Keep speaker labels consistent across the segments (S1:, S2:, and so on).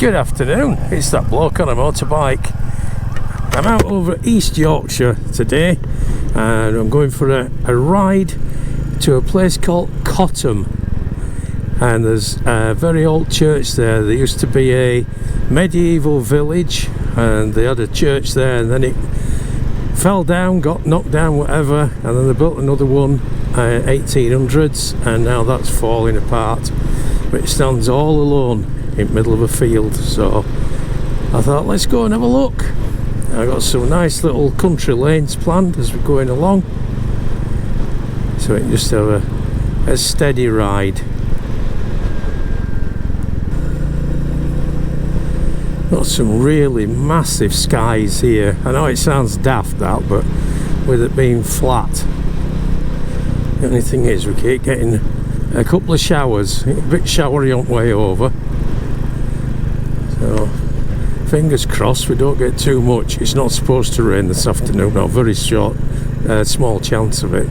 S1: Good afternoon, it's that bloke on a motorbike. I'm out over East Yorkshire today and I'm going for a ride to a place called Cottam, and there's a very old church there. There used to be a medieval village and they had a church there, and then it fell down, got knocked down, whatever, and then they built another one 1800s, and now that's falling apart, but it stands all alone in the middle of a field. So I thought, let's go and have a look. I got some nice little country lanes planned as we're going along, so we can just have a steady ride. Got some really massive skies here. I know it sounds daft that, but with it being flat, the only thing is we keep getting a couple of showers, a bit showery on the way over, so fingers crossed we don't get too much. It's not supposed to rain this afternoon, or very short, small chance of it.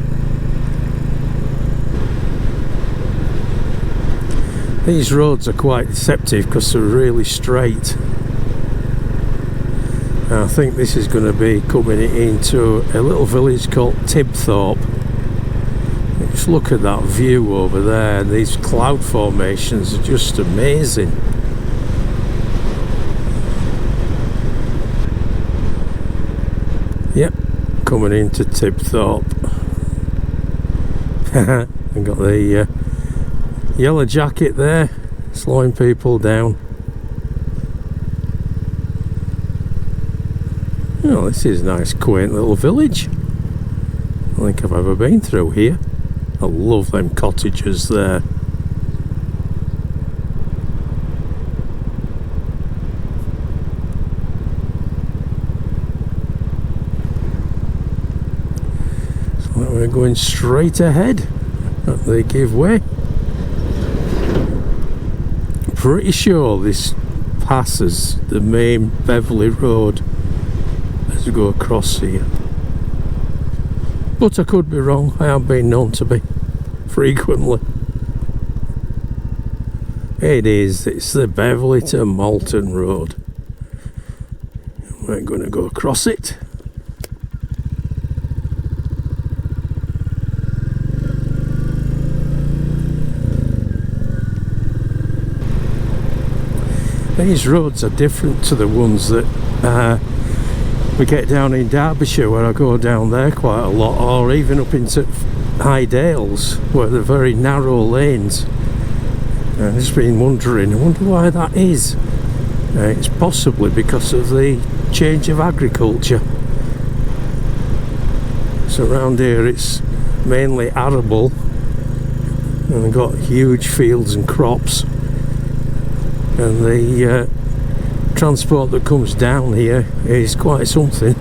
S1: These roads are quite deceptive because they're really straight. I think this is going to be coming into a little village called Tibthorpe. Just look at that view over there. These cloud formations are just amazing. Yep, coming into Tibthorpe. I've got the yellow jacket there, slowing people down. Oh, this is a nice quaint little village. I don't think I've ever been through here. I love them cottages there. So we're going straight ahead. They give way. Pretty sure this passes the main Beverley Road as we go across here, but I could be wrong. I have been known to be frequently. It's the Beverley to Malton Road. We're going to go across it. These roads are different to the ones that we get down in Derbyshire, where I go down there quite a lot, or even up into High Dales, where they're very narrow lanes. I've just been wondering, I wonder why that is. It's possibly because of the change of agriculture. So around here it's mainly arable, and they've got huge fields and crops, and the transport that comes down here is quite something,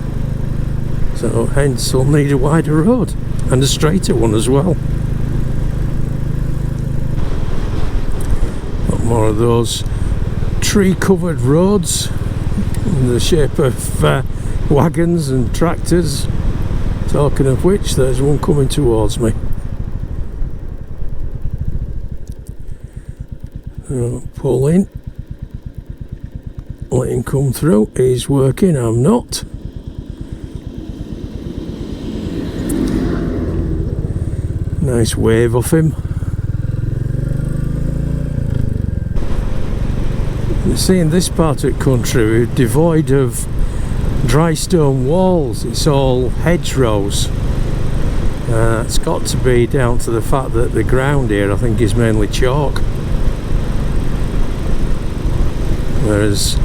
S1: so hence we'll need a wider road and a straighter one as well. Got more of those tree covered roads in the shape of wagons and tractors. Talking of which, there's one coming towards me. Pull in, let him come through. He's working, I'm not. Nice wave off him. You see, in this part of the country we're devoid of dry stone walls. It's all hedgerows. It's got to be down to the fact that the ground here, I think, is mainly chalk, whereas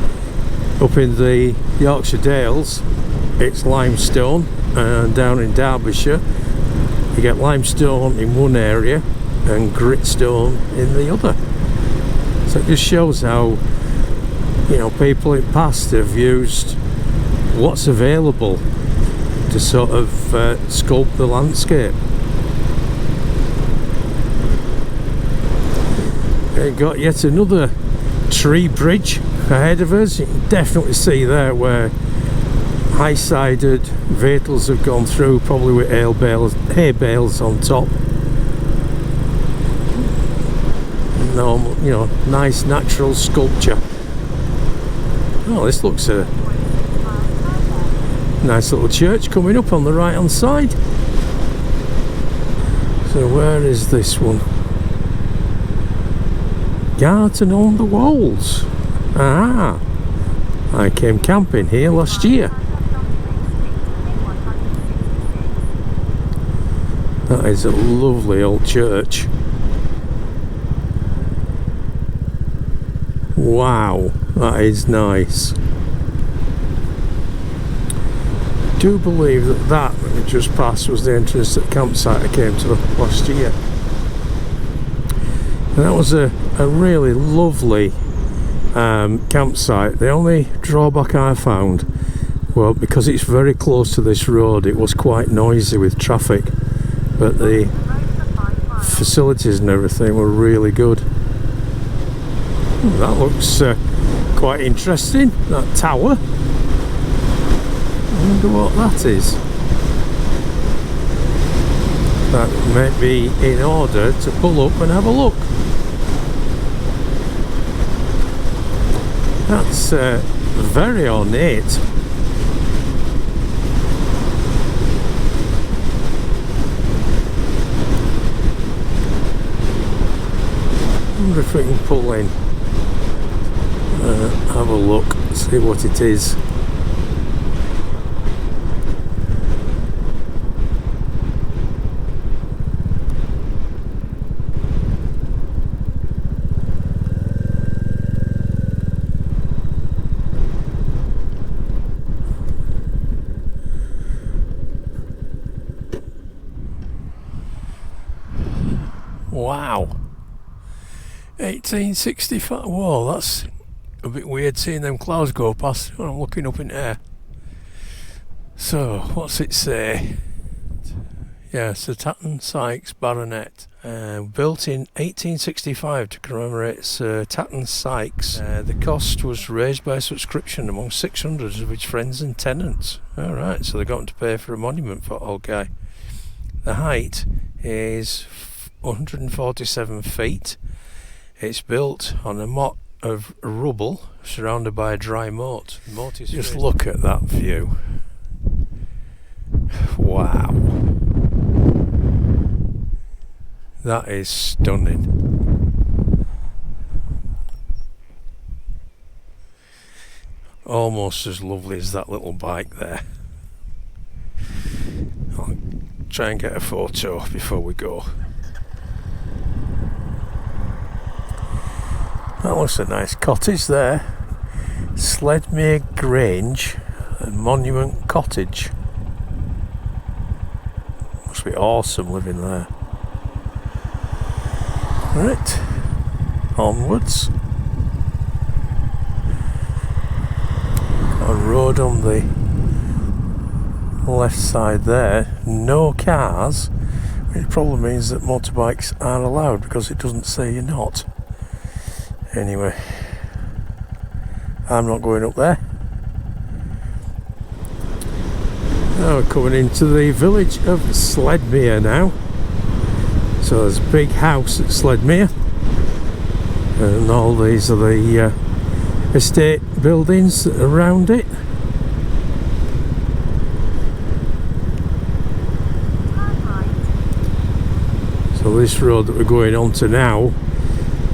S1: up in the Yorkshire Dales it's limestone, and down in Derbyshire you get limestone in one area and gritstone in the other. So it just shows how, you know, people in the past have used what's available to sort of sculpt the landscape. We've got yet another tree bridge ahead of us. You can definitely see there where high-sided vehicles have gone through, probably with hay bales on top. Normal, you know, nice natural sculpture. Oh, this looks a nice little church coming up on the right hand side. So where is this one? Garden on the Wolds. Ah, I came camping here last year. That is a lovely old church. Wow, that is nice. I do believe that we just passed was the entrance to the campsite I came to last year. And that was a really lovely campsite. The only drawback I found, well, because it's very close to this road, it was quite noisy with traffic, but the facilities and everything were really good. That looks quite interesting, that tower. I wonder what that is. That may be in order to pull up and have a look. That's very ornate. I wonder if we can pull in. Have a look, see what it is. Wow, 1865. Whoa, that's a bit weird seeing them clouds go past when I'm looking up in air. So, what's it say? Yeah, Sir Tatton Sykes Baronet. Built in 1865 to commemorate Sir Tatton Sykes. The cost was raised by subscription among 600 of his friends and tenants. Alright, so they got him to pay for a monument for old guy. The height is 147 feet. It's built on a moat of rubble surrounded by a dry moat. Just look at that view. Wow. That is stunning. Almost as lovely as that little bike there. I'll try and get a photo before we go. That looks a nice cottage there. Sledmere Grange and Monument Cottage. Must be awesome living there. Right, onwards. A road on the left side there. No cars, which probably means that motorbikes are allowed because it doesn't say you're not. Anyway, I'm not going up there. Now we're coming into the village of Sledmere now. So there's a big house at Sledmere, and all these are the estate buildings around it. So this road that we're going on to now,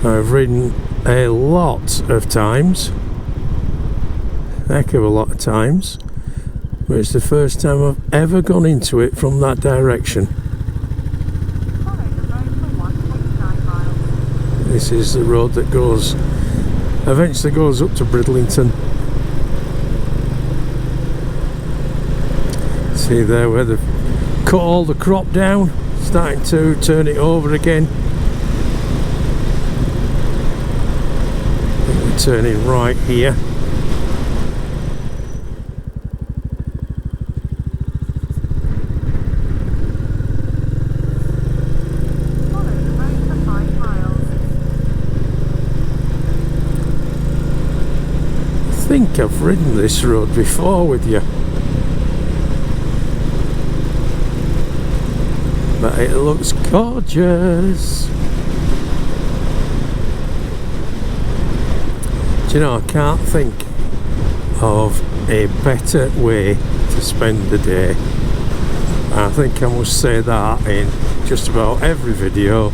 S1: I've ridden a lot of times, a heck of a lot of times, but it's the first time I've ever gone into it from that direction. This is the road that eventually goes up to Bridlington. See there where they've cut all the crop down, starting to turn it over again. We're turning right here. I think I've ridden this road before with you, but it looks gorgeous. Do you know, I can't think of a better way to spend the day. I think I must say that in just about every video.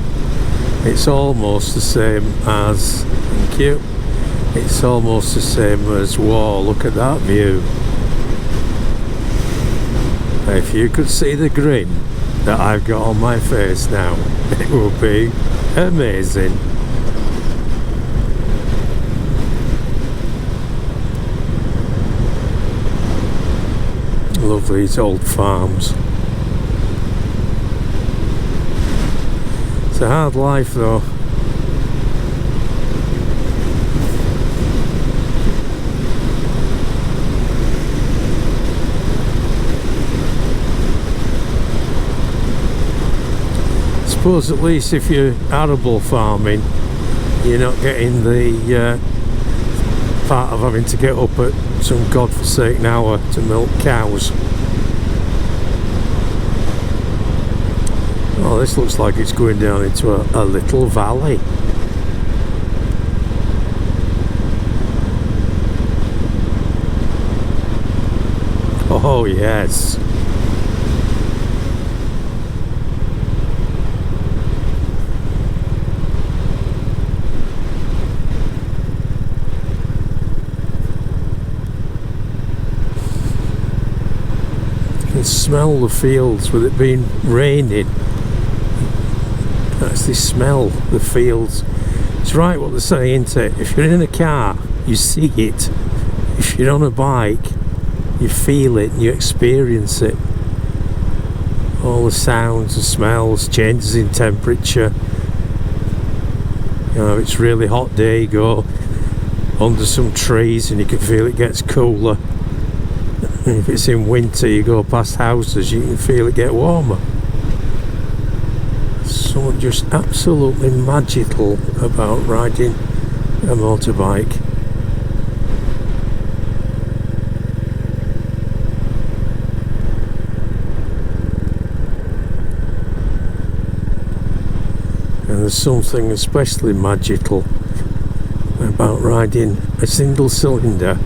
S1: It's almost the same as, thank you, it's almost the same as, whoa, look at that view. If you could see the grin that I've got on my face now, it would be amazing. Love these old farms. It's a hard life though. I suppose at least if you're arable farming, you're not getting the part of having to get up at some godforsaken hour to milk cows. Oh, this looks like it's going down into a little valley. Oh yes. You can smell the fields with it being raining. Actually smell the fields. It's right what they say, isn't it? If you're in a car, you see it. If you're on a bike, you feel it and you experience it. All the sounds, the smells, changes in temperature. You know, if it's really hot day, you go under some trees and you can feel it gets cooler. And if it's in winter, you go past houses, you can feel it get warmer. Something just absolutely magical about riding a motorbike. And there's something especially magical about riding a single cylinder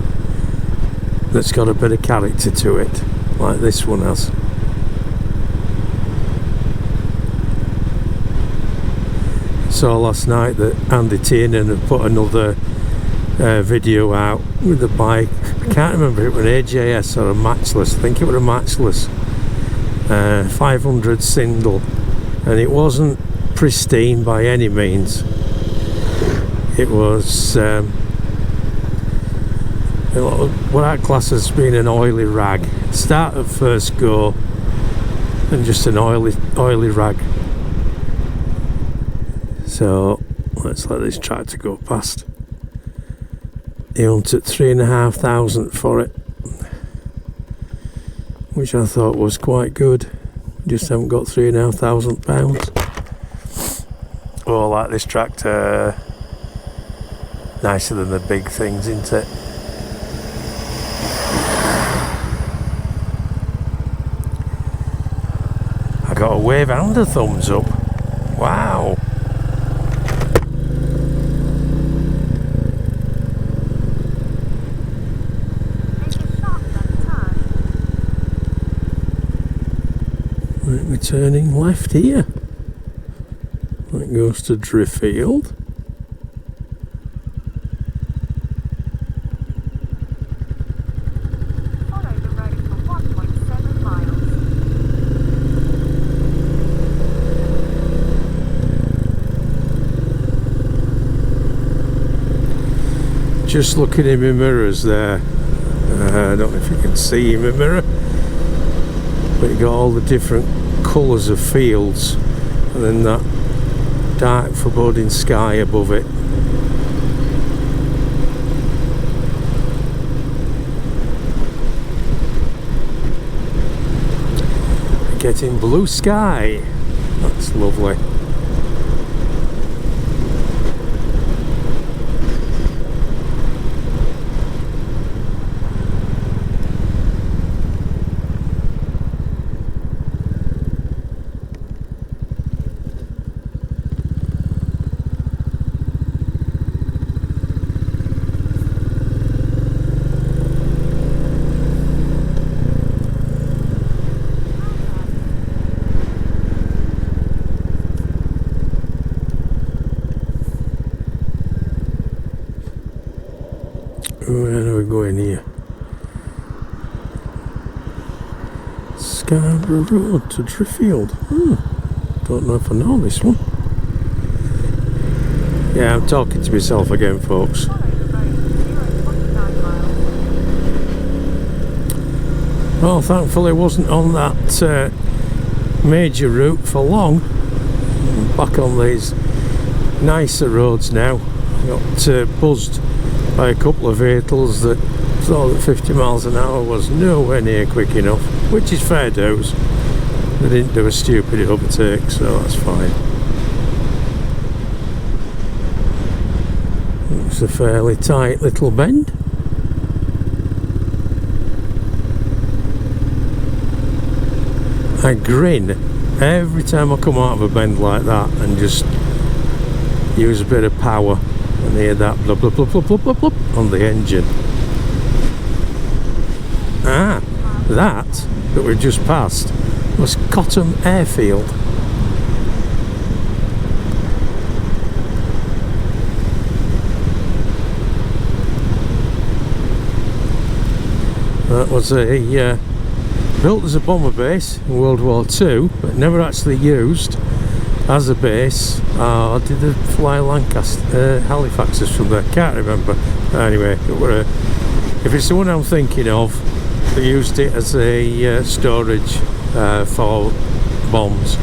S1: that's got a bit of character to it, like this one has. Saw last night that Andy Tiernan had put another video out with the bike. I can't remember if it was an AJS or a Matchless. I think it was a Matchless 500 single, and it wasn't pristine by any means. It was what I'd class as being an oily rag. Start at first go and just an oily rag. So let's let this tractor go past. He wanted 3,500 for it, which I thought was quite good. Just haven't got £3,500. Oh, I like this tractor. Nicer than the big things, isn't it? I got a wave and a thumbs up. Wow. We're turning left here. That goes to Driffield.
S2: Follow the road for 1.7
S1: miles. Just looking in my mirrors there. I don't know if you can see in my mirror, but you got all the different colours of fields and then that dark foreboding sky above it. Getting blue sky. That's lovely. Where are we going here? Scarborough Road to Driffield. Don't know if I know this one. Yeah, I'm talking to myself again, folks. Well, thankfully I wasn't on that major route for long. I'm back on these nicer roads now. I got buzzed by a couple of vehicles that thought that 50 miles an hour was nowhere near quick enough, which is fair dues. They didn't do a stupid overtake, so that's fine. It's a fairly tight little bend. I grin every time I come out of a bend like that and just use a bit of power and hear that blub blub blub blub blub blub blub on the engine. That we've just passed was Cottam Airfield. That was a built as a bomber base in World War II, but never actually used as a base. Did they fly Halifaxes from there? Can't remember. Anyway, if it's the one I'm thinking of, they used it as a storage for bombs.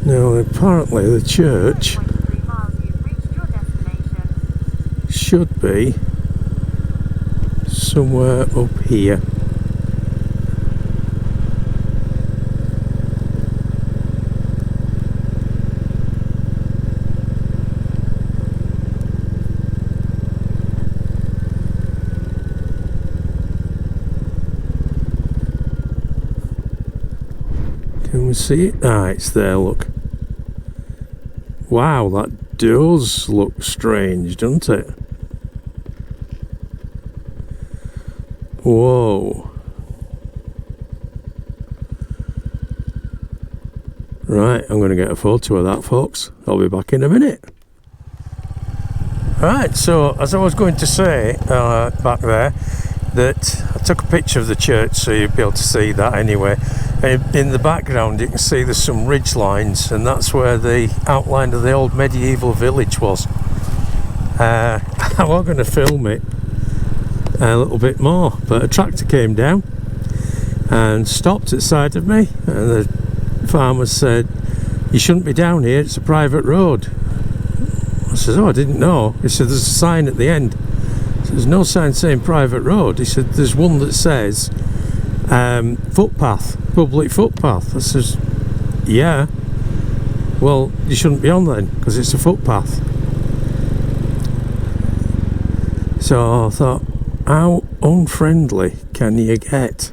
S1: Now, apparently the church should be somewhere up here. Can we see it? It's there, look. Wow, that does look strange, doesn't it? Whoa. Right, I'm going to get a photo of that, folks. I'll be back in a minute. Right, so as I was going to say back there, that I took a picture of the church so you'd be able to see that anyway. In the background you can see there's some ridge lines, and that's where the outline of the old medieval village was. I was going to film it a little bit more, but a tractor came down and stopped at the side of me, and the farmer said, "You shouldn't be down here, it's a private road." I said, "Oh, I didn't know." He said, "There's a sign at the end." There's no sign saying private road. He said, "There's one that says footpath, public footpath." I says, "Yeah, well, you shouldn't be on then, because it's a footpath." So I thought, how unfriendly can you get?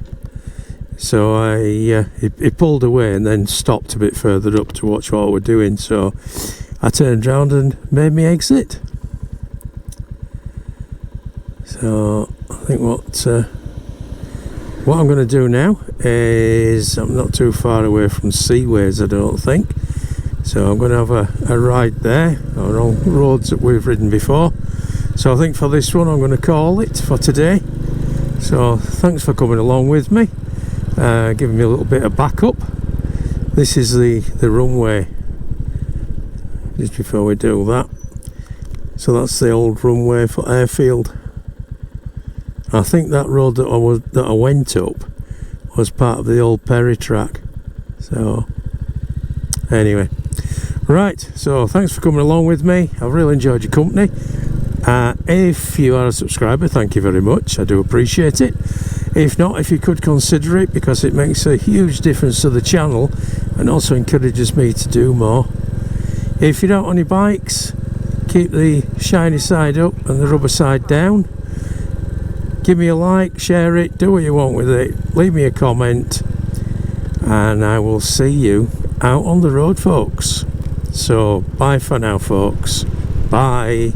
S1: So he pulled away and then stopped a bit further up to watch what we're doing. So I turned around and made me exit. So I think what I'm going to do now is, I'm not too far away from Seaways, I don't think, so I'm going to have a ride there on roads that we've ridden before. So I think for this one I'm going to call it for today. So thanks for coming along with me, giving me a little bit of backup. This is the runway just before we do that. So that's the old runway for Airfield. I think that road that I went up was part of the old Perry track. So anyway, right, so thanks for coming along with me. I've really enjoyed your company. If you are a subscriber, thank you very much, I do appreciate it. If not, if you could consider it, because it makes a huge difference to the channel and also encourages me to do more. If you don't own any bikes, keep the shiny side up and the rubber side down. Give me a like, share it, do what you want with it, leave me a comment, and I will see you out on the road, folks. So bye for now, folks. Bye.